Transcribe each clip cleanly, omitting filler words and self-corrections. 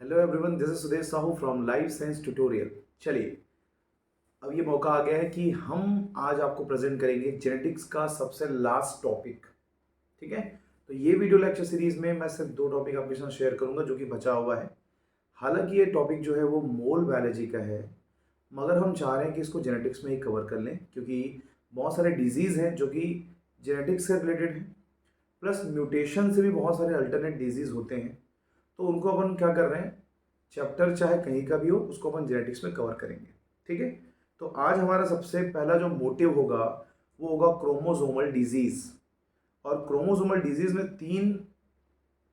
Hello everyone, this is Sudesh Sahu from life science tutorial. चलिए, अब ये मौका आ गया है कि हम आज आपको प्रेजेंट करेंगे जेनेटिक्स का सबसे लास्ट टॉपिक। ठीक है, तो ये वीडियो लेक्चर सीरीज में मैं सिर्फ दो टॉपिक आपके साथ शेयर करूंगा जो कि बचा हुआ है। हालांकि ये टॉपिक जो है वो मोल बायोलॉजी का है, मगर हम चाह रहे हैं कि इसको जेनेटिक्स में ही कवर कर लें, क्योंकि बहुत सारे डिजीज़ हैं जो कि जेनेटिक्स से रिलेटेड हैं, प्लस म्यूटेशन से भी बहुत सारे अल्टरनेट डिजीज़ होते हैं। तो उनको अपन क्या कर रहे हैं, चैप्टर चाहे कहीं का भी हो उसको अपन जेनेटिक्स में कवर करेंगे। ठीक है, तो आज हमारा सबसे पहला जो मोटिव होगा वो होगा क्रोमोसोमल डिजीज। और क्रोमोसोमल डिजीज में तीन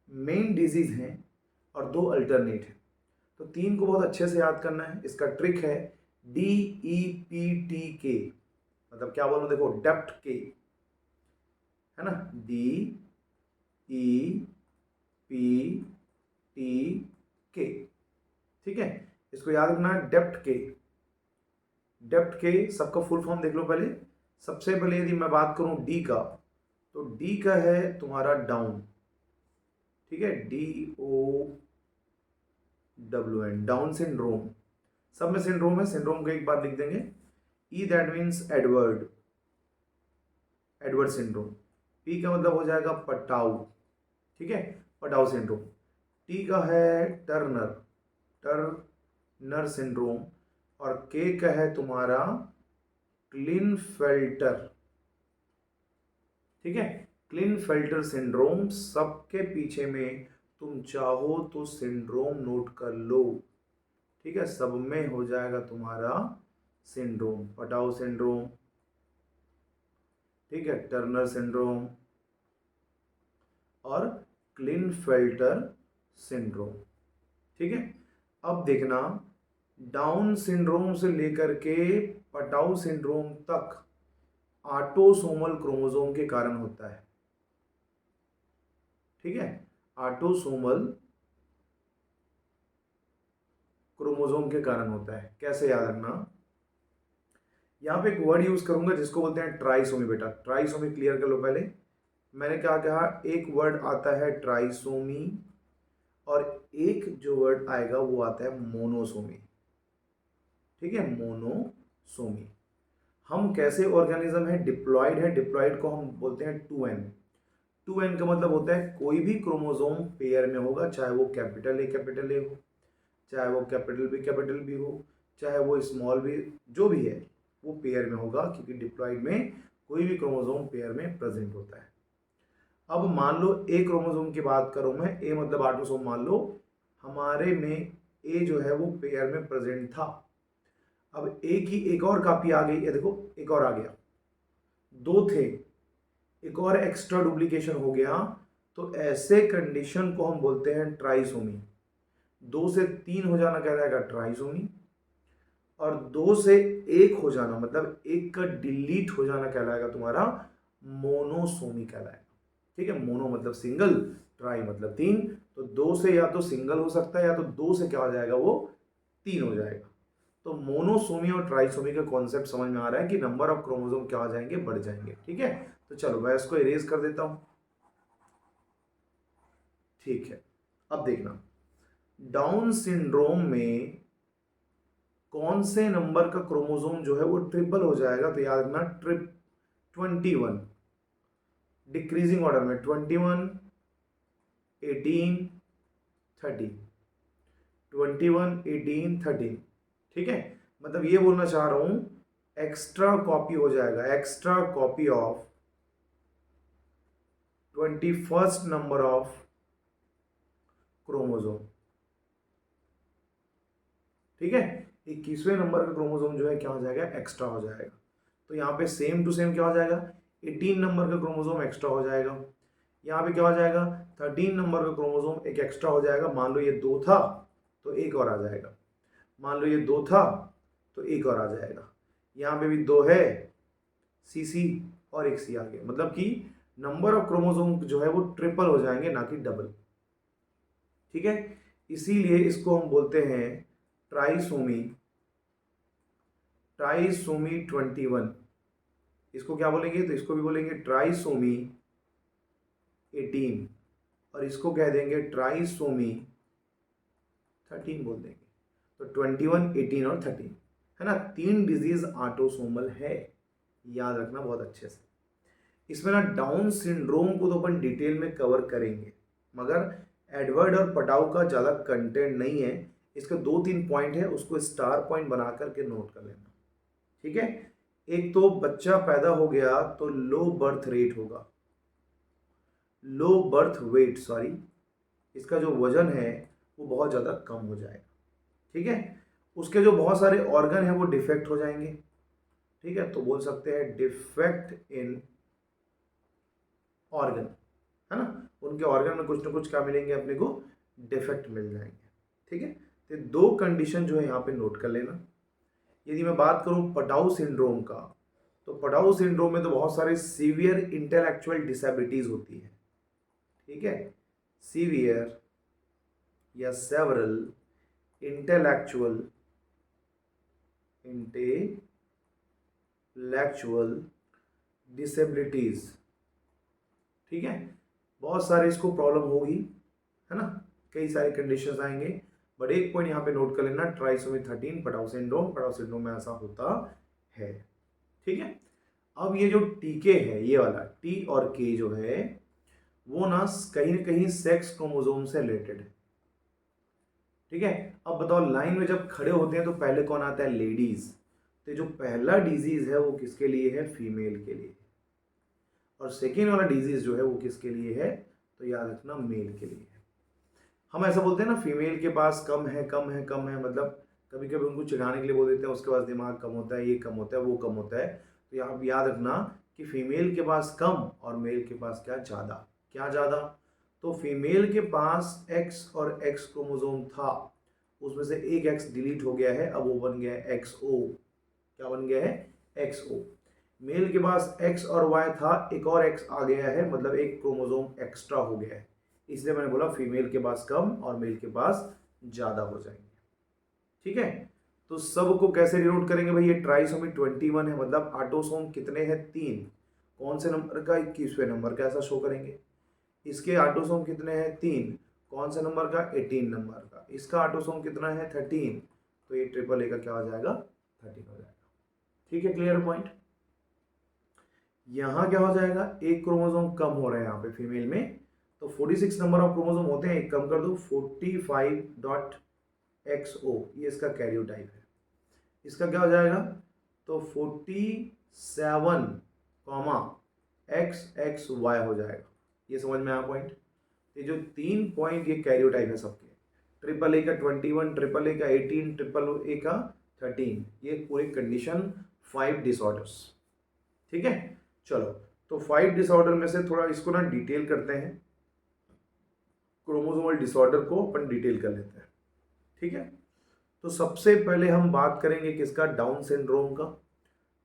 मेन डिजीज हैं और दो अल्टरनेट हैं। तो तीन को बहुत अच्छे से याद करना है। इसका ट्रिक है DEPTK, मतलब क्या बोलूं, देखो, डेप्ट के है ना, DEPTK। ठीक है, इसको याद रखना है, डेप्ट के। डेप्थ के सबका फुल फॉर्म देख लो पहले। सबसे पहले यदि मैं बात करूं डी का, तो डी का है तुम्हारा डाउन। ठीक है, DOWN, डाउन सिंड्रोम। सब में सिंड्रोम है, सिंड्रोम को एक बार लिख देंगे। E that means Edward, Edward syndrome. P का मतलब हो जाएगा पटाउ। ठीक है, पटाउ सिंड्रोम। टी का है टर्नर, टर्नर सिंड्रोम। और के का है तुम्हारा क्लिनफेल्टर। ठीक है, क्लिनफेल्टर सिंड्रोम। सबके पीछे में तुम चाहो तो सिंड्रोम नोट कर लो। ठीक है, सब में हो जाएगा तुम्हारा सिंड्रोम, पटाउ सिंड्रोम, ठीक है, टर्नर सिंड्रोम और क्लिनफेल्टर सिंड्रोम। ठीक है, अब देखना, डाउन सिंड्रोम से लेकर के पटाउ सिंड्रोम तक ऑटोसोमल क्रोमोसोम के कारण होता है। ठीक है, ऑटोसोमल क्रोमोसोम के कारण होता है। कैसे याद रखना, यहाँ पे एक वर्ड यूज करूंगा जिसको बोलते हैं ट्राइसोमी। बेटा, ट्राइसोमी क्लियर कर लो पहले। मैंने क्या कहा, एक वर्ड आता है ट्राइसोमी और एक जो वर्ड आएगा वो आता है मोनोसोमी। ठीक है, मोनोसोमी। हम कैसे ऑर्गेनिज्म है, डिप्लॉयड है। डिप्लॉयड को हम बोलते हैं 2n। 2n का मतलब होता है कोई भी क्रोमोसोम पेयर में होगा, चाहे वो कैपिटल ए हो, चाहे वो कैपिटल बी हो, चाहे वो स्मॉल बी, जो भी है वो पेयर में होगा, क्योंकि डिप्लॉयड में कोई भी क्रोमोसोम पेयर में प्रेजेंट होता है। अब मान लो ए क्रोमोसोम की बात करूं मैं, ए मतलब ऑटोसोम। मान लो हमारे में ए जो है वो पेयर में प्रेजेंट था। अब ए की एक और कॉपी आ गई, ये देखो एक और आ गया। दो थे, एक और एक्स्ट्रा डुप्लीकेशन हो गया। तो ऐसे कंडीशन को हम बोलते हैं ट्राइसोमी। दो से तीन हो जाना कहलाएगा ट्राइसोमी, और दो से एक हो जाना मतलब एक का डिलीट हो जाना कहलाएगा तुम्हारा मोनोसोमी कहलाएगा। ठीक है, मोनो मतलब सिंगल, ट्राई मतलब तीन। तो दो से या तो सिंगल हो सकता है या तो दो से क्या हो जाएगा, वो तीन हो जाएगा। तो मोनोसोमी और ट्राइसोमी का कॉन्सेप्ट समझ में आ रहा है कि नंबर ऑफ क्रोमोसोम क्या हो जाएंगे, बढ़ जाएंगे। ठीक है, तो चलो मैं इसको इरेज कर देता हूं। ठीक है, अब देखना, डाउन सिंड्रोम में कौन से नंबर का क्रोमोसोम जो है वो ट्रिपल हो जाएगा, तो याद रखना, ट्रिप 21। डिक्रीजिंग ऑर्डर में 21, 18, 30, 21, 18, 13। ठीक है, मतलब ये बोलना चाह रहा हूं, एक्स्ट्रा कॉपी हो जाएगा, extra copy of 21st number of chromosome. ठीक है, 21वें नंबर का क्रोमोसोम जो है क्या हो जाएगा, एक्स्ट्रा हो जाएगा। तो यहाँ पे सेम टू सेम क्या हो जाएगा, 18 नंबर का क्रोमोसोम एक्स्ट्रा हो जाएगा। यहाँ पे क्या हो जाएगा, 13 नंबर का क्रोमोसोम एक एक्स्ट्रा हो जाएगा। मान लो ये दो था तो एक और आ जाएगा, मान लो ये दो था तो एक और आ जाएगा। यहाँ पे भी दो है, CC और एक C आ गया, मतलब कि नंबर ऑफ क्रोमोसोम जो है वो ट्रिपल हो जाएंगे, ना कि डबल। ठीक है, इसीलिए इसको हम बोलते हैं ट्राइसोमी, ट्राइसोमी 21। इसको क्या बोलेंगे, तो इसको भी बोलेंगे ट्राइसोमी 18, और इसको कह देंगे ट्राइसोमी 13 बोल देंगे। तो 21, 18 और 13 है ना, 3 डिजीज ऑटोसोमल है, याद रखना बहुत अच्छे से। इसमें ना डाउन सिंड्रोम को तो अपन डिटेल में कवर करेंगे, मगर एडवर्ड और पटाउ का ज़्यादा कंटेंट नहीं है। इसके 2-3 पॉइंट है, उसको स्टार पॉइंट बना करके नोट कर लेना, ठीक है। एक तो बच्चा पैदा हो गया तो लो बर्थ रेट होगा, लो बर्थ वेट, सॉरी, इसका जो वजन है वो बहुत ज़्यादा कम हो जाएगा, ठीक है। उसके जो बहुत सारे ऑर्गन हैं वो डिफेक्ट हो जाएंगे, ठीक है, तो बोल सकते हैं डिफेक्ट इन ऑर्गन, है ना, उनके ऑर्गन में कुछ ना कुछ क्या मिलेंगे अपने को, डिफेक्ट मिल जाएंगे, ठीक है। तो 2 कंडीशन जो है यहाँ पे नोट कर लेना। यदि मैं बात करूँ पटाउ सिंड्रोम का, तो पटाउ सिंड्रोम में तो बहुत सारे सीवियर इंटेलेक्चुअल डिसेबिलिटीज होती है, ठीक है, सीवियर या सेवरल इंटेलेक्चुअल डिसेबिलिटीज, ठीक है, बहुत सारे इसको प्रॉब्लम होगी, है ना, कई सारे कंडीशंस आएंगे। बट एक पॉइंट यहाँ पे नोट कर लेना, ट्राइसोमी 13 पटाउ सिंड्रोम में ऐसा होता है, ठीक है। अब ये जो टीके है, ये वाला टी और के जो है वो ना कहीं सेक्स क्रोमोसोम से रिलेटेड है, ठीक है। अब बताओ, लाइन में जब खड़े होते हैं तो पहले कौन आता है, लेडीज। तो जो पहला डिजीज है वो किसके लिए है, फीमेल के लिए, और सेकेंड वाला डिजीज जो है वो किसके लिए है, तो याद रखना मेल के लिए है। हम ऐसा बोलते हैं ना, फीमेल के पास कम है कम है कम है, मतलब कभी कभी उनको चिढ़ाने के लिए बोल देते हैं उसके पास दिमाग कम होता है, ये कम होता है, वो कम होता है। तो यहाँ याद रखना कि फीमेल के पास कम और मेल के पास क्या ज़्यादा, क्या ज़्यादा। तो फीमेल के पास एक्स और एक्स क्रोमोसोम था, उसमें से एक एक्स डिलीट हो गया है, अब वो बन गया है एक्स ओ, क्या बन गया है, एक्स ओ। मेल के पास एक्स और वाई था, एक और एक्स आ गया है, मतलब एक क्रोमोसोम एक्स्ट्रा हो गया है, इसलिए मैंने बोला फीमेल के पास कम और मेल के पास ज़्यादा हो जाएंगे, ठीक है। तो सबको कैसे डिनोट करेंगे भाई, ये ट्राइसोमी 21 है, मतलब ऑटोसोम कितने हैं, 3, कौन से नंबर का, 21वें नंबर का, ऐसा शो करेंगे। इसके ऑटोसोम कितने हैं, 3, कौन से नंबर का, 18 नंबर का। इसका ऑटोसोम कितना है, 13, तो ये ट्रिपल ए का क्या हो जाएगा, 13 हो जाएगा, ठीक है, क्लियर पॉइंट। यहाँ क्या हो जाएगा, एक क्रोमोसोम कम हो रहा है यहाँ पे फीमेल में, तो 46 नंबर ऑफ क्रोमोसोम होते हैं, एक कम कर दो, 45.XO, ये इसका कैरियोटाइप है। इसका क्या हो जाएगा, तो 47, XXY हो जाएगा। ये समझ में आया पॉइंट। ये जो 3 पॉइंट ये कैरियोटाइप है सबके, ट्रिपल ए का 21, ट्रिपल ए का 18, ट्रिपल ए का 13, ये पूरी कंडीशन 5 डिसऑर्डर्स, ठीक है। चलो, तो 5 डिसऑर्डर में से थोड़ा इसको ना डिटेल करते हैं, क्रोमोसोमल डिसऑर्डर को अपन डिटेल कर लेते हैं, ठीक है। तो सबसे पहले हम बात करेंगे किसका, डाउन सिंड्रोम का।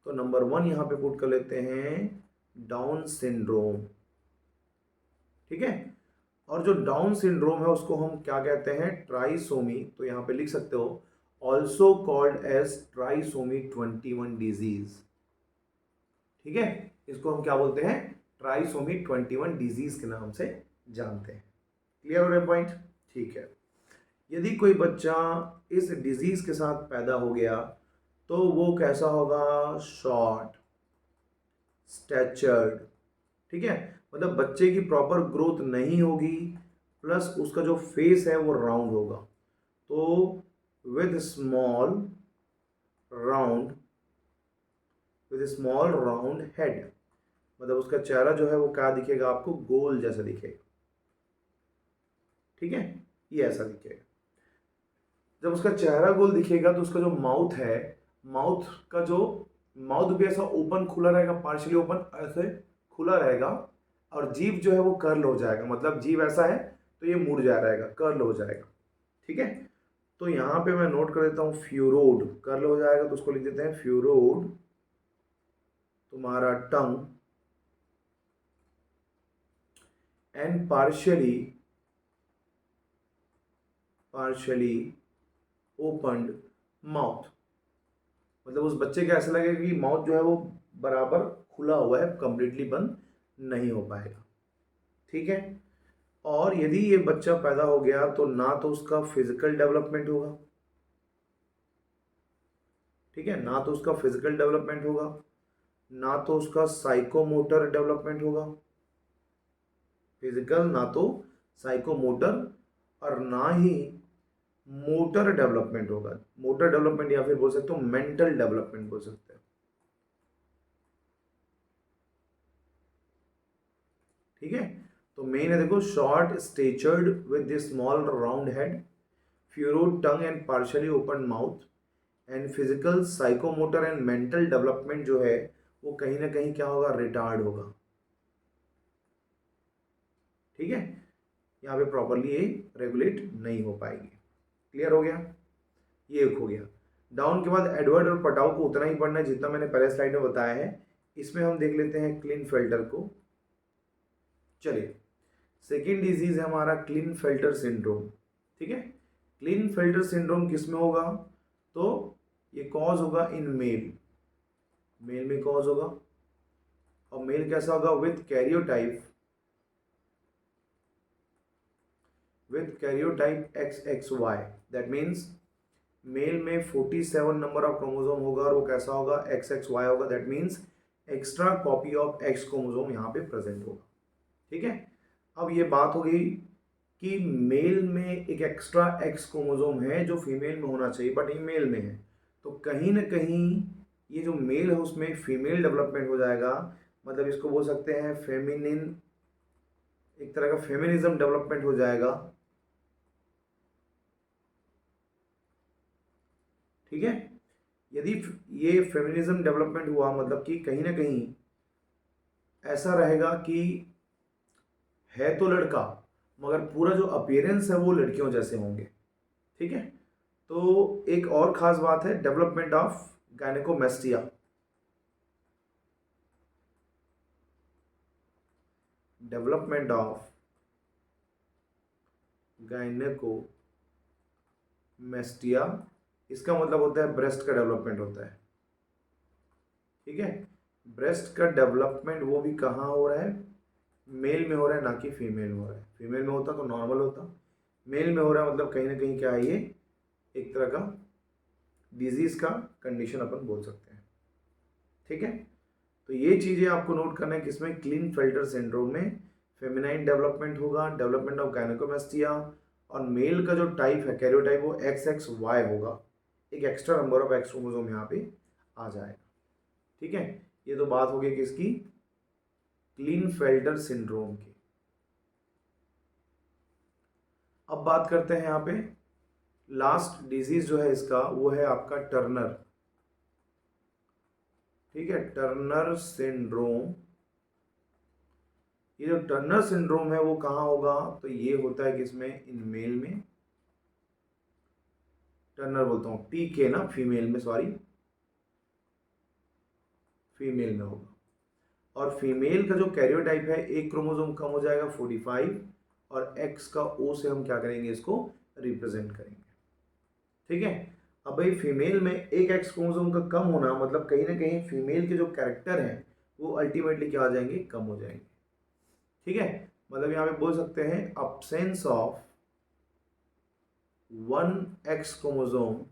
तो नंबर 1 यहाँ पे पुट कर लेते हैं, डाउन सिंड्रोम, ठीक है। और जो डाउन सिंड्रोम है उसको हम क्या कहते हैं, ट्राइसोमी, तो यहाँ पे लिख सकते हो also called as trisomy 21 disease, ठीक है। इसको हम क्या बोलते हैं, ट्राइसोमी 21 डिजीज के नाम से जानते हैं। क्लियर हो रहा है पॉइंट, ठीक है। यदि कोई बच्चा इस डिजीज के साथ पैदा हो गया तो वो कैसा होगा, शॉर्ट स्टैचर्ड, ठीक है, मतलब बच्चे की प्रॉपर ग्रोथ नहीं होगी, प्लस उसका जो फेस है वो राउंड होगा, तो विद स्मॉल राउंड हेड, मतलब उसका चेहरा जो है वो क्या दिखेगा आपको, गोल जैसा दिखेगा, ठीक है, ये ऐसा दिखेगा। जब उसका चेहरा गोल दिखेगा तो उसका जो माउथ है, माउथ भी ऐसा ओपन खुला रहेगा, पार्शियली ओपन ऐसे खुला रहेगा, और जीभ जो है वो कर्ल हो जाएगा, मतलब जीभ ऐसा है तो ये मुड़ जा रहेगा, कर्ल हो जाएगा, ठीक है। तो यहाँ पे मैं नोट कर देता हूँ, फ्यूरोड, कर्ल हो जाएगा तो उसको लिख देते हैं फ्यूरोड, तुम्हारा टंग, एंड पार्शियली ओपन्ड माउथ, मतलब उस बच्चे को ऐसा लगेगा कि माउथ जो है वो बराबर खुला हुआ है, कंप्लीटली बंद नहीं हो पाएगा, ठीक है। और यदि ये बच्चा पैदा हो गया तो ना तो उसका फिजिकल डेवलपमेंट होगा, ठीक है, ना तो उसका फिजिकल डेवलपमेंट होगा, ना तो उसका साइकोमोटर डेवलपमेंट होगा, फिजिकल ना तो साइकोमोटर, और ना ही मोटर डेवलपमेंट होगा। मोटर डेवलपमेंट या फिर बोल सकते हो मेंटल डेवलपमेंट बोल सकते हैं, ठीक है। तो मेन है देखो, short statured with small round head, furrowed tongue and partially open mouth, and physical psychomotor and mental development जो है वो कहीं ना कहीं क्या होगा, रिटार्ड होगा, ठीक है। यहाँ पे प्रॉपरली ये रेगुलेट नहीं हो पाएगी। क्लियर हो गया, ये एक हो गया। डाउन के बाद एडवर्ड और पटाउ को उतना ही पढ़ना है जितना मैंने पहले स्लाइड में बताया है। इसमें हम देख लेते हैं क्लिनफेल्टर को। चलिए, सेकेंड डिजीज है हमारा क्लिनफेल्टर सिंड्रोम, ठीक है। क्लिनफेल्टर सिंड्रोम किसमें होगा, तो ये कॉज होगा इन मेल, मेल में कॉज होगा, और मेल कैसा होगा, with karyotype XXY, that means male में 47 नंबर ऑफ क्रोमोसोम होगा और वो कैसा होगा, XXY होगा, that means extra copy of X chromosome यहाँ पे प्रेजेंट होगा, ठीक है। अब ये बात हो गई कि मेल में एक एक्स्ट्रा X क्रोमोसोम है जो फीमेल में होना चाहिए बट ये मेल में है, तो कहीं ना कहीं ये जो मेल है उसमें फीमेल डेवलपमेंट हो जाएगा, मतलब इसको बोल सकते हैं फेमिनिन, एक तरह का फेमिनिज्म डेवलपमेंट हो जाएगा, ठीक है। यदि ये फेमिनिज्म डेवलपमेंट हुआ मतलब कि कहीं ना कहीं ऐसा रहेगा कि है तो लड़का मगर पूरा जो अपीयरेंस है वो लड़कियों जैसे होंगे, ठीक है। तो एक और खास बात है development of gynaecomastia, development of gynaecomastia, इसका मतलब होता है ब्रेस्ट का डेवलपमेंट होता है, ठीक है। ब्रेस्ट का डेवलपमेंट वो भी कहाँ हो रहा है, मेल में हो रहा है, ना कि फीमेल में हो रहा है। फीमेल में होता तो नॉर्मल होता, मेल में हो रहा है मतलब कहीं ना कहीं क्या है, ये एक तरह का डिजीज का कंडीशन अपन बोल सकते हैं, ठीक है। तो ये चीज़ें आपको नोट करना है कि इसमें क्लिनफेल्टर सिंड्रोम में फेमिनाइन डेवलपमेंट होगा, डेवलपमेंट ऑफ गायनेकोमेस्टिया, और मेल का जो टाइप है कैरियोटाइप वो XXY होगा, एक extra number of X chromosome यहाँ पे आ जाएगा, ठीक है। ये तो बात हो गई किसकी, क्लिनफेल्टर सिंड्रोम की। अब बात करते हैं यहाँ पे लास्ट डिजीज जो है इसका, वो है आपका टर्नर, ठीक है, टर्नर सिंड्रोम। ये जो टर्नर सिंड्रोम है वो कहाँ होगा, तो ये होता है किसमें, इन मेल में, टर्नर बोलता हूँ TK ना, फीमेल में, सॉरी, फीमेल में होगा। और फीमेल का जो कैरियोटाइप है एक क्रोमोसोम कम हो जाएगा 45, और X का O से हम क्या करेंगे, इसको रिप्रेजेंट करेंगे, ठीक है। अब भाई फीमेल में एक X क्रोमोसोम का कम होना मतलब कहीं ना कहीं फीमेल के जो कैरेक्टर हैं वो अल्टीमेटली क्या आ जाएंगे, कम हो जाएंगे, ठीक है। मतलब यहाँ पे बोल सकते हैं absence of 1X chromosome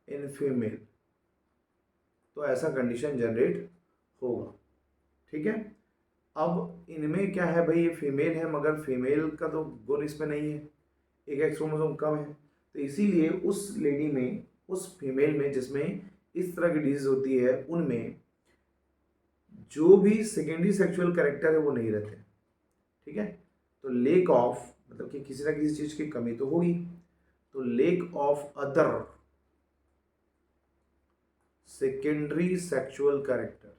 in female, तो ऐसा कंडीशन जनरेट होगा, ठीक है। अब इनमें क्या है भाई, ये फीमेल है मगर फीमेल का तो गुण इसमें नहीं है, एक X क्रोमोसोम कम है, तो इसीलिए उस लेडी में, उस फीमेल में जिसमें इस तरह की डिजीज होती है, उनमें जो भी सेकेंडरी सेक्सुअल कैरेक्टर है वो नहीं रहते, ठीक है। तो लेक ऑफ मतलब कि किसी ना किसी चीज की कमी तो होगी, तो lake of other secondary sexual character,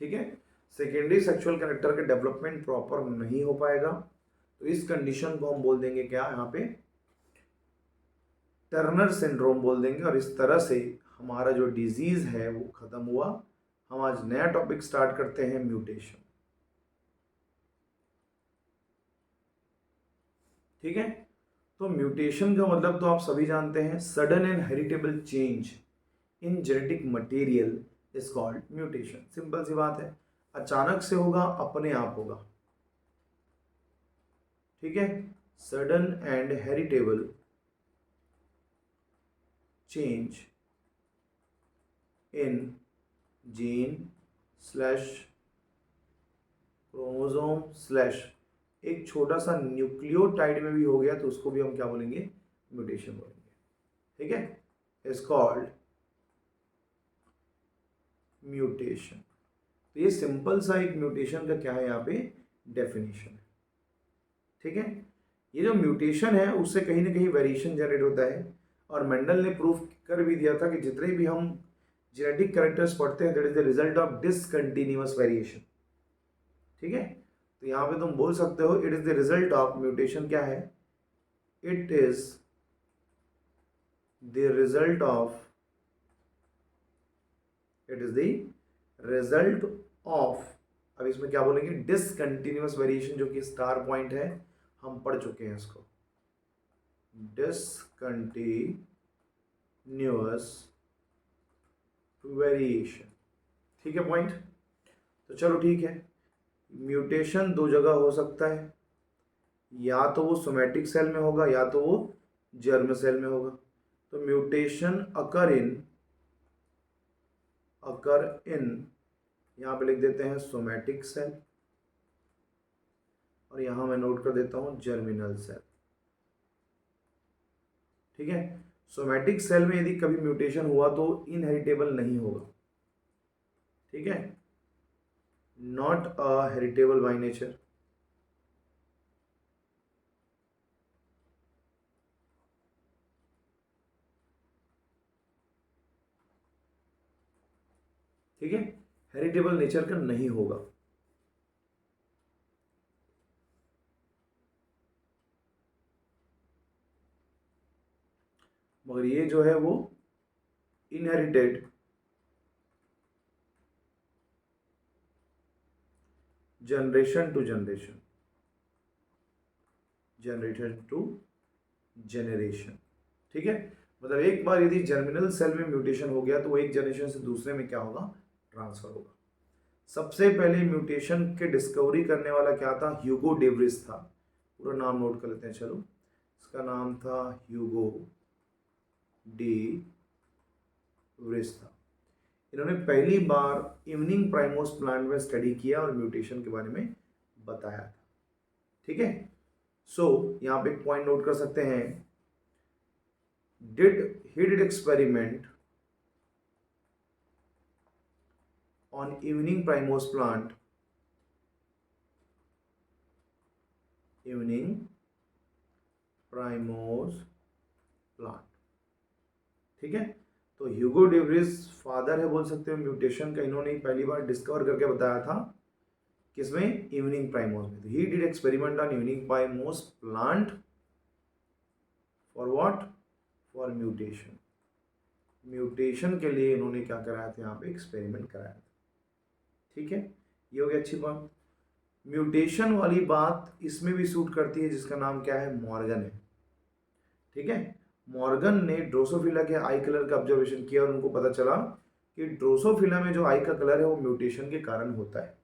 ठीक है। सेकेंडरी सेक्सुअल कैरेक्टर का डेवलपमेंट प्रॉपर नहीं हो पाएगा, तो इस कंडीशन को हम बोल देंगे क्या, यहाँ पे टर्नर सिंड्रोम बोल देंगे। और इस तरह से हमारा जो डिजीज है वो खत्म हुआ। हम आज नया टॉपिक स्टार्ट करते हैं, म्यूटेशन, ठीक है। तो म्यूटेशन का मतलब तो आप सभी जानते हैं, sudden and heritable change in genetic material is called mutation. Simple सी बात है, अचानक से होगा, अपने आप होगा, ठीक है। Sudden and heritable change in gene slash chromosome slash एक छोटा सा न्यूक्लियोटाइड में भी हो गया तो उसको भी हम क्या बोलेंगे, म्यूटेशन बोलेंगे, ठीक है। Is called mutation. तो ये सिंपल सा एक म्यूटेशन का क्या है यहाँ पे डेफिनेशन है, ठीक है। ये जो म्यूटेशन है उससे कहीं ना कहीं वेरिएशन जनरेट होता है, और मेंडल ने प्रूफ कर भी दिया था कि जितने भी हम जेनेटिक कैरेक्टर्स पढ़ते हैं that is the result of discontinuous variation, ठीक है। तो यहाँ पे तुम बोल सकते हो it is the result of mutation. क्या है, it is the result of, it is the result of, अब इसमें क्या बोलेंगे, डिसकंटिन्यूअस वेरिएशन, जो कि स्टार पॉइंट है, हम पढ़ चुके हैं इसको, डिसकंटिन्यूअस वेरिएशन, ठीक है पॉइंट। तो चलो ठीक है, म्यूटेशन दो जगह हो सकता है, या तो वो सोमैटिक सेल में होगा या तो वो जर्म सेल में होगा। तो म्यूटेशन अकर इन यहाँ पे लिख देते हैं सोमैटिक सेल, और यहाँ मैं नोट कर देता हूँ जर्मिनल सेल, ठीक है। सोमैटिक सेल में यदि कभी म्यूटेशन हुआ तो इनहेरिटेबल नहीं होगा, ठीक है, not a heritable by nature. ठीक है, हेरिटेबल नेचर का नहीं होगा। मगर ये जो है वो इनहेरिटेड जनरेशन टू जनरेशन, ठीक है। मतलब एक बार यदि जर्मिनल सेल में म्यूटेशन हो गया तो वो एक जनरेशन से दूसरे में क्या होगा, ट्रांसफर होगा। सबसे पहले म्यूटेशन के डिस्कवरी करने वाला क्या था, ह्यूगो डे व्रिस था। पूरा नाम नोट कर लेते हैं, चलो, इसका नाम था ह्यूगो डे व्रिस था। इन्होंने पहली बार इवनिंग प्राइमोस प्लांट में स्टडी किया और म्यूटेशन के बारे में बताया था, ठीक है। सो यहाँ पे एक पॉइंट नोट कर सकते हैं, he did experiment on evening primrose plant, ठीक है। तो ह्यूगो डे व्रिस फादर है बोल सकते हो म्यूटेशन का, इन्होंने पहली बार डिस्कवर करके बताया था किसमें, इवनिंग प्राइमोस में। He did experiment on evening primrose plant for what, for mutation. Mutation के लिए इन्होंने क्या कराया था, यहाँ पे एक्सपेरिमेंट कराया था, ठीक है। ये हो गया अच्छी बात। म्यूटेशन वाली बात इसमें भी सूट करती है, जिसका नाम क्या है, मॉर्गन है, ठीक है। मॉर्गन ने ड्रोसोफिला के आई कलर का ऑब्जर्वेशन किया और उनको पता चला कि ड्रोसोफिला में जो आई का कलर है वो म्यूटेशन के कारण होता है,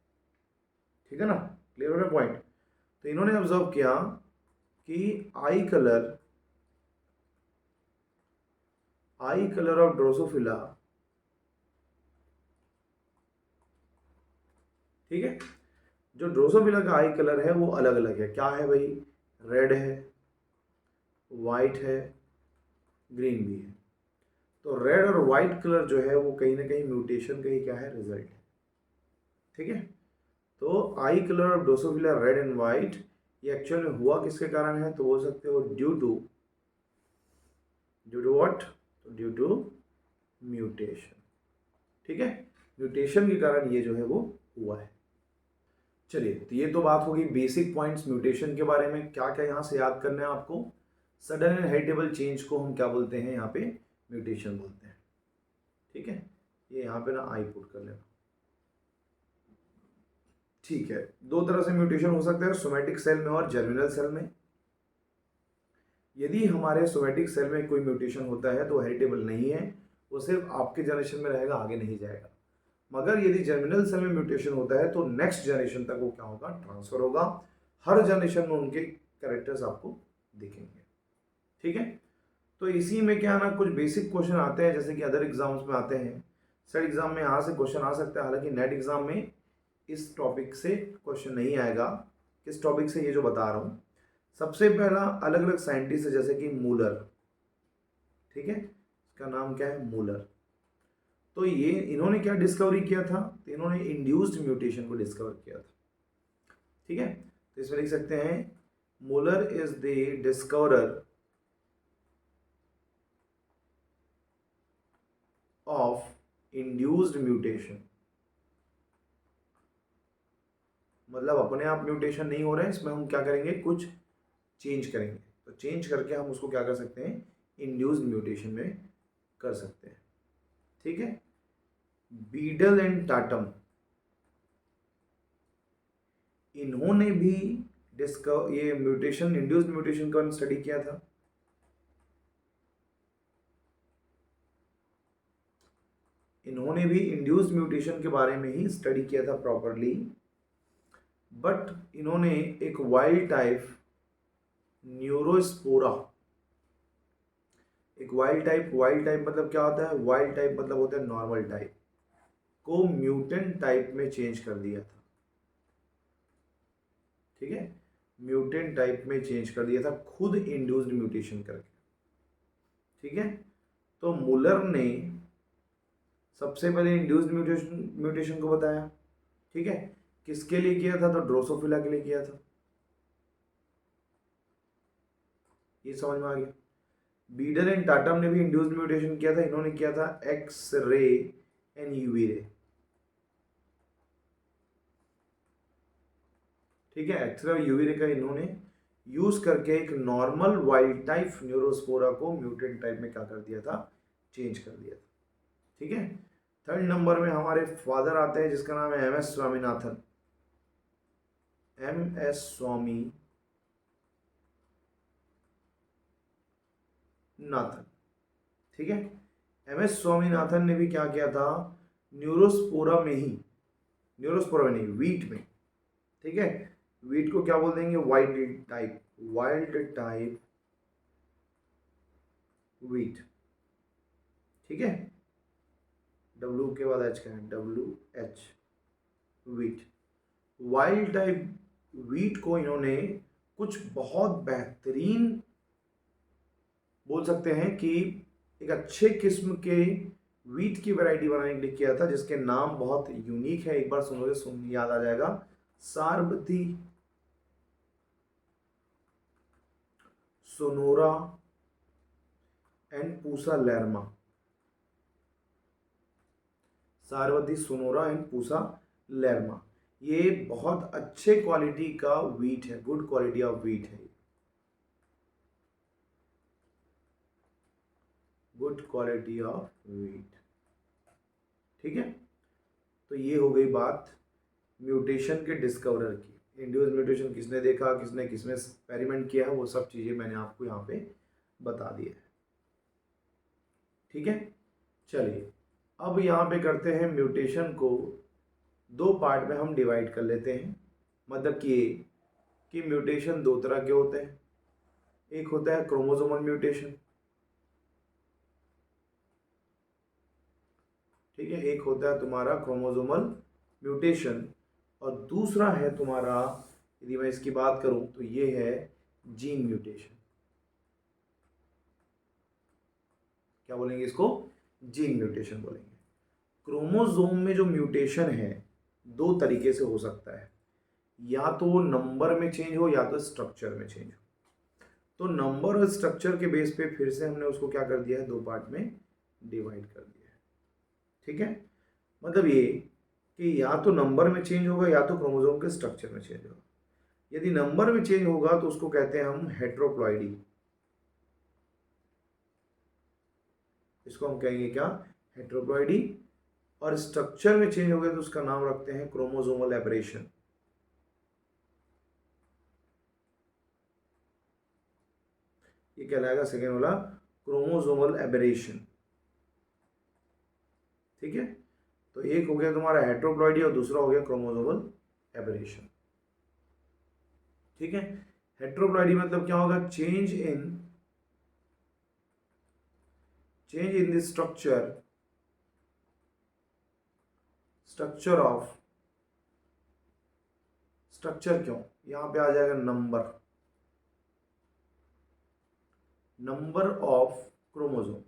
ठीक है ना, क्लियर हो रहा है पॉइंट। तो इन्होंने ऑब्जर्व किया कि आई कलर ऑफ ड्रोसोफिला, ठीक है, जो ड्रोसोफिला का आई कलर है वो अलग अलग है। क्या है भाई, रेड है, वाइट है, ग्रीन भी है। तो रेड और वाइट कलर जो है वो कहीं ना कहीं म्यूटेशन का ही क्या है, रिजल्ट है, ठीक है। तो eye colour of Drosophila red and white, ये एक्चुअल में हुआ किसके कारण है, तो बोल सकते हो due to what, due to mutation, ठीक है। म्यूटेशन के कारण ये जो है वो हुआ है। चलिए, तो ये तो बात होगी बेसिक पॉइंट्स म्यूटेशन के बारे में। क्या क्या यहाँ से याद करना है आपको, सडन एंड हेरिटेबल चेंज को हम क्या बोलते हैं, यहाँ पे म्यूटेशन बोलते हैं, ठीक है। ये यहाँ पे ना आई पुट कर लेना, ठीक है। दो तरह से म्यूटेशन हो सकते हैं, सोमैटिक सेल में और जर्मिनल सेल में। यदि हमारे सोमैटिक सेल में कोई म्यूटेशन होता है तो हेरिटेबल नहीं है, वो सिर्फ आपके जनरेशन में रहेगा, आगे नहीं जाएगा। मगर यदि जर्मिनल सेल में म्यूटेशन होता है तो नेक्स्ट जनरेशन तक वो क्या होगा, ट्रांसफर होगा। हर जनरेशन में उनके कैरेक्टर्स आपको दिखेंगे। ठीक है, तो इसी में क्या ना कुछ बेसिक क्वेश्चन आते हैं, जैसे कि अदर एग्जाम्स में आते हैं। सेट एग्जाम में यहाँ से क्वेश्चन आ सकता है, हालांकि नेट एग्जाम में इस टॉपिक से क्वेश्चन नहीं आएगा। किस टॉपिक से, ये जो बता रहा हूँ। सबसे पहला अलग अलग साइंटिस्ट है, जैसे कि मूलर। ठीक है, इसका नाम क्या है, मूलर। तो ये इन्होंने क्या डिस्कवरी किया था, तो इन्होंने इंड्यूस्ड म्यूटेशन को डिस्कवर किया था। ठीक है, तो इसमें लिख सकते हैं Müller is the discoverer of induced mutation. मतलब अपने आप म्यूटेशन नहीं हो रहे हैं, इसमें हम क्या करेंगे, कुछ चेंज करेंगे। तो चेंज करके हम उसको क्या कर सकते हैं, इंड्यूस्ड म्यूटेशन में कर सकते हैं। ठीक है, बीडल एंड टाटम, इन्होंने भी ये म्यूटेशन, इंड्यूस्ड म्यूटेशन का स्टडी किया था। इन्होंने भी इंड्यूस्ड म्यूटेशन के बारे में ही स्टडी किया था प्रॉपरली, बट इन्होंने एक वाइल्ड टाइप न्यूरोस्पोरा, एक वाइल्ड टाइप मतलब क्या होता है, वाइल्ड टाइप मतलब होता है नॉर्मल टाइप, को म्यूटेंट टाइप में चेंज कर दिया था। ठीक है, म्यूटेंट टाइप में चेंज कर दिया था खुद इंड्यूस्ड म्यूटेशन करके। ठीक है, तो मुलर ने सबसे पहले इंड्यूस्ड म्यूटेशन को बताया। ठीक है, किसके लिए किया था, तो ड्रोसोफिला के लिए किया था। ये समझ में आ गया। बीडल एंड टाटम ने भी इंड्यूस्ड म्यूटेशन किया था, इन्होंने किया था X ray and UV ray. ठीक है, एक्स रे और यूवी रे का इन्होंने यूज करके एक नॉर्मल वाइल्ड टाइप न्यूरोस्पोरा को म्यूटेंट टाइप में क्या कर दिया था, चेंज कर दिया था। ठीक है, थर्ड नंबर में हमारे फादर आते हैं, जिसका नाम है M S Swaminathan. M S Swaminathan. ठीक है, एम एस स्वामीनाथन ने भी क्या किया था, न्यूरोस्पोरा में ही, न्यूरोस्पोरा में नहीं, वीट में। ठीक है, वीट को क्या बोल देंगे, wild type, wild type wheat. ठीक है, डब्ल्यू के बाद एच का है, W H, wheat. Wild type wheat को इन्होंने कुछ बहुत बेहतरीन, बोल सकते हैं कि एक अच्छे किस्म के वीट की वैरायटी बनाने के लिए किया था, जिसके नाम बहुत यूनिक है। एक बार सुनोगे, सुन याद आ जाएगा, Sharbati, Sonora and Pusa Lerma. Sharbati, Sonora and Pusa Lerma. ये बहुत अच्छे क्वालिटी का वीट है, गुड क्वालिटी ऑफ वीट है, गुड क्वालिटी ऑफ वीट। ठीक है, तो ये हो गई बात म्यूटेशन के डिस्कवरर की। इंड्यूस म्यूटेशन किसने देखा, किसने किसमें एक्सपेरिमेंट किया है, वो सब चीज़ें मैंने आपको यहाँ पे बता दी है। ठीक है, चलिए अब यहाँ पे करते हैं म्यूटेशन को दो पार्ट में हम डिवाइड कर लेते हैं। मतलब कि म्यूटेशन दो तरह के होते हैं। एक होता है क्रोमोसोमल म्यूटेशन। ठीक है, एक होता है तुम्हारा क्रोमोसोमल म्यूटेशन, और दूसरा है तुम्हारा, यदि मैं इसकी बात करूं तो ये है जीन म्यूटेशन। क्या बोलेंगे इसको, जीन म्यूटेशन बोलेंगे। क्रोमोसोम में जो म्यूटेशन है दो तरीके से हो सकता है, या तो वो नंबर में चेंज हो या तो स्ट्रक्चर में चेंज हो। तो नंबर और स्ट्रक्चर के बेस पे फिर से हमने उसको क्या कर दिया है, दो पार्ट में डिवाइड कर दिया है। ठीक है, मतलब ये कि या तो नंबर में चेंज होगा या तो क्रोमोसोम के स्ट्रक्चर में चेंज होगा। यदि नंबर में चेंज होगा तो उसको कहते हैं हम हेट्रोप्लॉइडी। इसको हम कहेंगे क्या, हेट्रोप्लॉइडी। और स्ट्रक्चर में चेंज हो गया तो उसका नाम रखते हैं क्रोमोसोमल एबरेशन। ये कहलाएगा सेकेंड वाला, क्रोमोसोमल एबरेशन। ठीक है, तो एक हो गया तुम्हारा हेट्रोप्लॉइडी और दूसरा हो गया क्रोमोसोमल एबरेशन। ठीक है, हेट्रोप्लॉइडी मतलब क्या होगा, change in the structure of, structure क्यों, यहां पे आ जाएगा नंबर ऑफ क्रोमोसोम।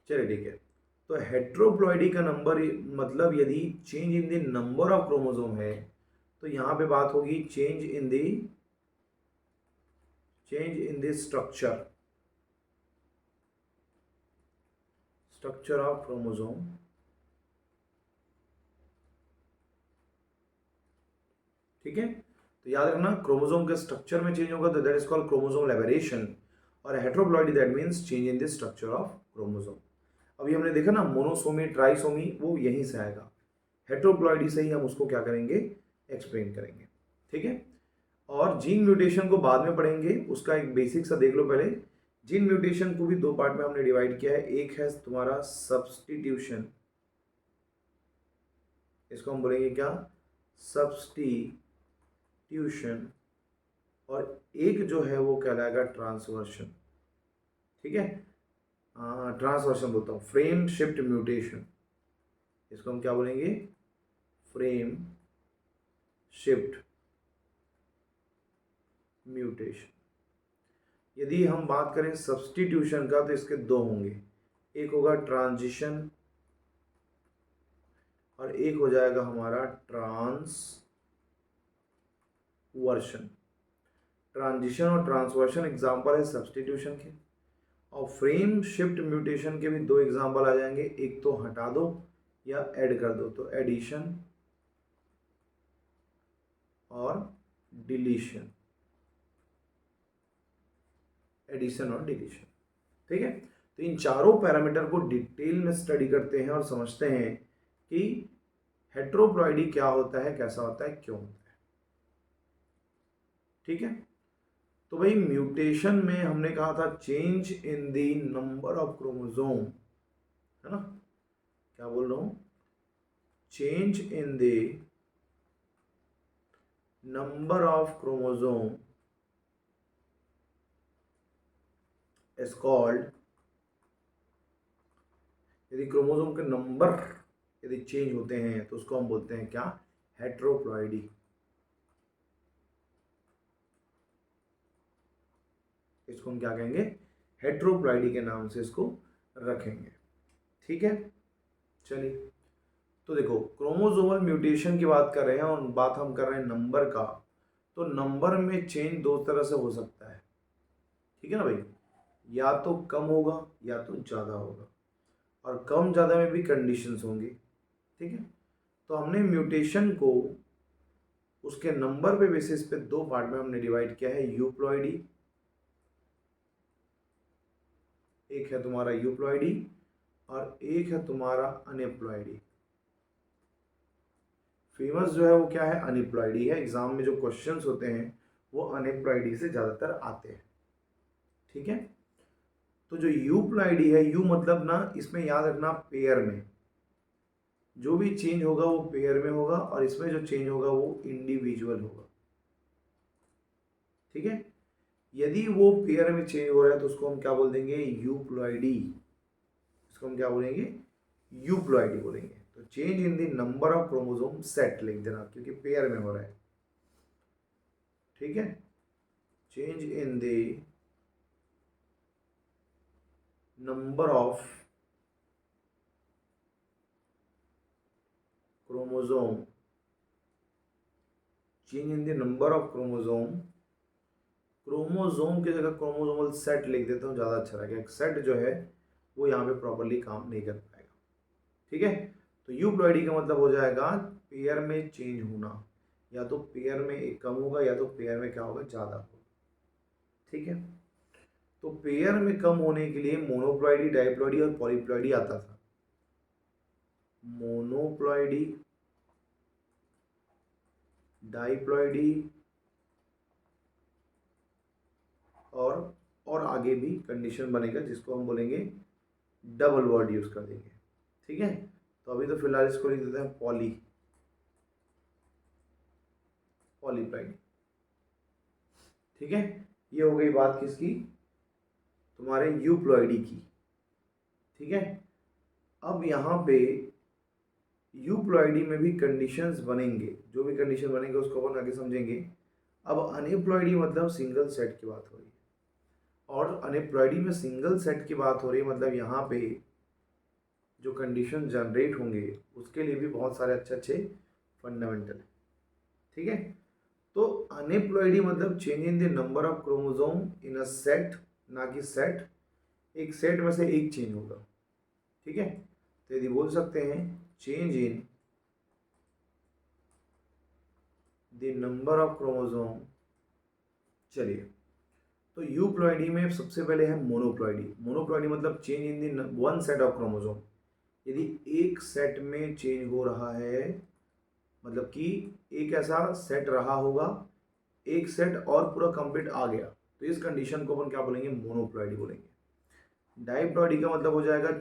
चलिए ठीक है, तो हेट्रोप्लॉइडी का नंबर मतलब यदि change in the number of chromosome है तो यहां पे बात होगी change in the structure of chromosome. ठीक है, तो याद रखना क्रोमोसोम के स्ट्रक्चर में चेंज होगा तो that is called chromosomal aberration, और heteroploidy that means change in the structure of chromosome. अभी हमने देखा ना मोनोसोमी ट्राइसोमी, वो यहीं से आएगा, हेट्रोप्लॉइडी से ही हम उसको क्या करेंगे, एक्सप्लेन करेंगे। ठीक है, और जीन म्यूटेशन को बाद में पढ़ेंगे, उसका एक बेसिक सा देख लो पहले। जीन म्यूटेशन को भी दो पार्ट में हमने डिवाइड किया है, एक है तुम्हारा सब्स्टिट्यूशन, इसको हम बोलेंगे क्या, सब्स्टिट्यूशन, और एक जो है वो कहलाएगा ट्रांसवर्शन। ठीक है, ट्रांसवर्शन बोलता हूँ, फ्रेम शिफ्ट म्यूटेशन, इसको हम क्या बोलेंगे, फ्रेम शिफ्ट म्यूटेशन। यदि हम बात करें सब्स्टिट्यूशन का तो इसके दो होंगे, एक होगा ट्रांजिशन और एक हो जाएगा हमारा ट्रांसवर्शन। ट्रांजिशन और ट्रांसवर्शन एग्जांपल है सब्स्टिट्यूशन के, और फ्रेम शिफ्ट म्यूटेशन के भी दो एग्जांपल आ जाएंगे, एक तो हटा दो या ऐड कर दो, तो एडिशन और डिलीशन, एडिशन और डिलीशन। ठीक है, तो इन चारों पैरामीटर को डिटेल में स्टडी करते हैं और समझते हैं कि हेट्रोप्लॉइडी क्या होता है, कैसा होता है, क्यों होता है। ठीक है, तो भाई म्यूटेशन में हमने कहा था change in the number of chromosome, है ना, क्या बोल रहा हूं, change in the number of chromosome is called, यदि क्रोमोसोम के नंबर यदि चेंज होते हैं तो उसको हम बोलते हैं क्या, हेट्रोप्लॉइडी। इसको हम क्या कहेंगे, हेट्रोप्लॉइडी के नाम से इसको रखेंगे। ठीक है, चलिए, तो देखो क्रोमोसोमल म्यूटेशन की बात कर रहे हैं और बात हम कर रहे हैं नंबर का, तो नंबर में चेंज दो तरह से हो सकता है। ठीक है ना भाई, या तो कम होगा या तो ज़्यादा होगा, और कम ज़्यादा में भी कंडीशंस होंगी। ठीक है, तो हमने म्यूटेशन को उसके नंबर पे बेसिस पे दो पार्ट में हमने डिवाइड किया है, यूप्लॉइडी, एक है तुम्हारा यूप्लॉइडी और एक है तुम्हारा अनएप्लॉइडी। फेमस जो है वो क्या है, अनएप्लॉइडी है, एग्जाम में जो क्वेश्चंस होते हैं वो अनएप्लॉइडी से ज़्यादातर आते हैं। ठीक है, तो जो यूप्लॉइडी है, यू मतलब ना इसमें याद रखना पेयर में, जो भी चेंज होगा वो पेयर में होगा, और इसमें जो चेंज होगा वो इंडिविजुअल होगा। ठीक है, यदि वो पेयर में चेंज हो रहा है तो उसको हम क्या बोल देंगे, यूप्लॉइडी, इसको हम क्या बोलेंगे, यूप्लॉइडी बोलेंगे। तो change in the number of chromosome set लिख देना क्योंकि पेयर में हो रहा है। ठीक है, change in the number of chromosome, change in the number of chromosome, chromosome की जगह क्रोमोसोमल सेट लिख देता हूँ, ज़्यादा अच्छा रहेगा, एक सेट जो है वो यहाँ पे प्रॉपरली काम नहीं कर पाएगा। ठीक है, तो यूप्लॉइडी का मतलब हो जाएगा पेयर में चेंज होना, या तो पेयर में एक कम होगा या तो पेयर में क्या होगा, ज़्यादा होगा। ठीक है, तो पेयर में कम होने के लिए मोनोप्लॉइडी, डाइप्लॉइडी और पॉलीप्लॉइडी आता था। मोनोप्लॉइडी, डाइप्लॉइडी और आगे भी कंडीशन बनेगा जिसको हम बोलेंगे, डबल वर्ड यूज कर देंगे। ठीक है, तो अभी तो फिलहाल इसको लिख देते हैं पॉलीप्लाइडी। ठीक है, ये हो गई बात किसकी, तुम्हारे यूप्लॉइडी की। ठीक है, अब यहाँ पे यूप्लॉइडी में भी कंडीशंस बनेंगे, जो भी कंडीशन बनेंगे उसको अपन आगे समझेंगे। अब अनएम्प्लॉयडी मतलब सिंगल सेट की बात हो रही है, और अनएम्प्लॉयडी में सिंगल सेट की बात हो रही है, मतलब यहाँ पे जो कंडीशन जनरेट होंगे उसके लिए भी बहुत सारे अच्छे अच्छे फंडामेंटल है। ठीक है, तो अनएम्प्लॉयडी मतलब change in the number of chromosome in a set, ना कि सेट, एक सेट में से एक चेंज होगा। ठीक है, तो यदि बोल सकते हैं change in the number of chromosome. चलिए, तो यूप्लॉइडी में सबसे पहले है मोनोप्लॉइडी। मोनोप्लॉइडी मतलब change in the one set of chromosome, यदि एक सेट में चेंज हो रहा है, मतलब कि एक ऐसा सेट रहा होगा, एक सेट और पूरा कंप्लीट आ गया, तो इस कंडीशन को अपन क्या बोलेंगे, मोनोप्लॉइडी बोलेंगे। डाइप्लॉइडी का मतलब हो जाएगा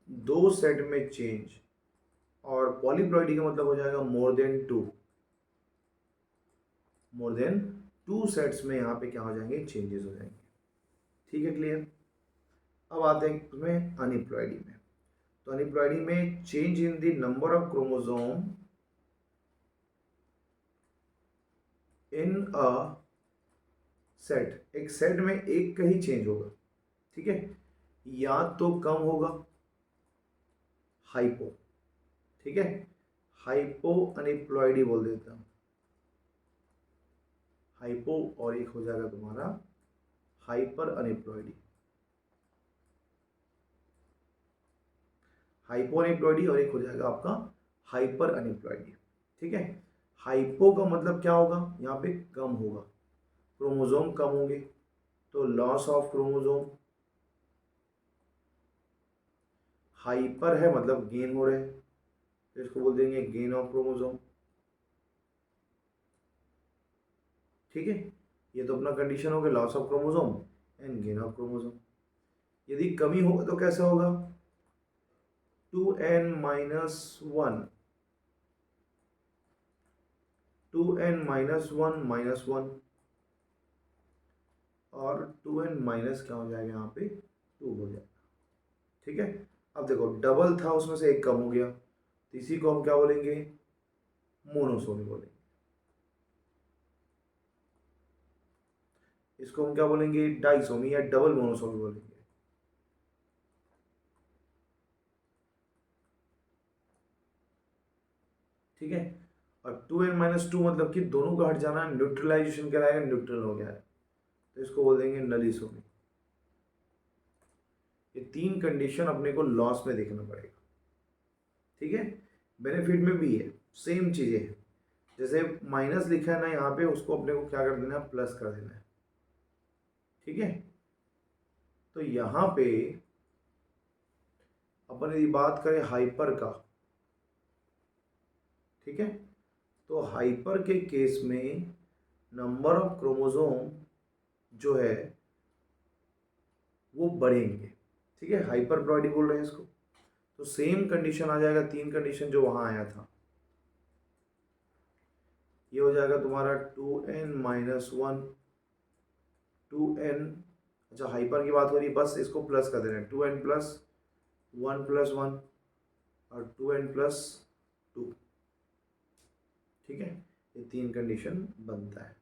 दो सेट में चेंज, और पॉलीप्लॉइडी का मतलब हो जाएगा मोर देन टू सेट्स में यहाँ पे क्या हो जाएंगे, चेंजेस हो जाएंगे। ठीक है, क्लियर। अब आते हैं इसमें अनएम्प्लॉयडी में। तो अनएम्प्लॉयडी में change in the number of chromosome in a set, एक सेट में एक का ही चेंज होगा। ठीक है, या तो कम होगा, हाइपो। ठीक है, हाइपो अनएम्प्लॉयडी बोल देता हूं, हाइपो, और एक हो जाएगा तुम्हारा हाइपर अनएम्प्लॉयडी। हाइपो अनएम्प्लॉयडी और एक हो जाएगा आपका हाइपर अनएम्प्लॉयडी। ठीक है, हाइपो का मतलब क्या होगा, यहाँ पे कम होगा, क्रोमोसोम कम होंगे, तो लॉस ऑफ क्रोमोसोम। हाइपर है मतलब गेन हो रहे हैं, तो इसको बोल देंगे गेन ऑफ क्रोमोसोम। ठीक है, ये तो अपना कंडीशन हो गया, loss of chromosome and gain of chromosome. यदि कमी होगा तो कैसे होगा, 2n-1, 2n-1 और 2n माइनस क्या हो जाएगा, यहाँ पे 2 हो जाएगा। ठीक है, अब देखो डबल था उसमें से एक कम हो गया, तो इसी को हम क्या बोलेंगे, मोनोसोमी बोलेंगे। इसको हम क्या बोलेंगे, डाइसोमी या डबल मोनोसोमी बोलेंगे। ठीक है, और 2n-2 मतलब कि दोनों का हट जाना, न्यूट्रलाइजेशन कराएगा, न्यूट्रल हो गया है, तो इसको बोल देंगे नलिसोमी। ये तीन कंडीशन अपने को लॉस में देखना पड़ेगा। ठीक है, बेनिफिट में भी है, सेम चीज़ें हैं, जैसे माइनस लिखा है ना यहाँ पे, उसको अपने को क्या कर देना है, प्लस कर देना है। ठीक है, तो यहाँ पे अपन यदि बात करें हाइपर का, ठीक है, तो हाइपर के केस में नंबर ऑफ क्रोमोसोम जो है वो बढ़ेंगे। ठीक है, हाइपर प्लॉइडी बोल रहे हैं इसको, तो सेम कंडीशन आ जाएगा, तीन कंडीशन जो वहां आया था, ये हो जाएगा तुम्हारा 2n-1, 2n, अच्छा हाइपर की बात हो रही है, बस इसको प्लस कर देना है, 2n+1+1 और 2n+2। ठीक है, ये तीन कंडीशन बनता है।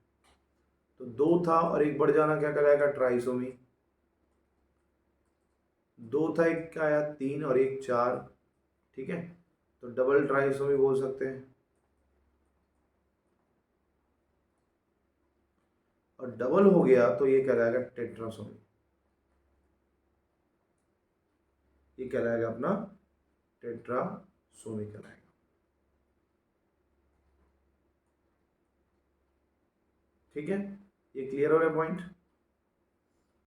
तो दो था और एक बढ़ जाना क्या कराएगा, ट्राइसोमी। दो था एक क्या आया, 3 और एक 4। ठीक है, तो डबल ट्राइसोमी बोल सकते हैं, और डबल हो गया तो ये कहलाएगा टेट्रासोमी। ये कहलाएगा अपना टेट्रासोमी कहलाएगा। ठीक है, ये क्लियर हो रहा है पॉइंट।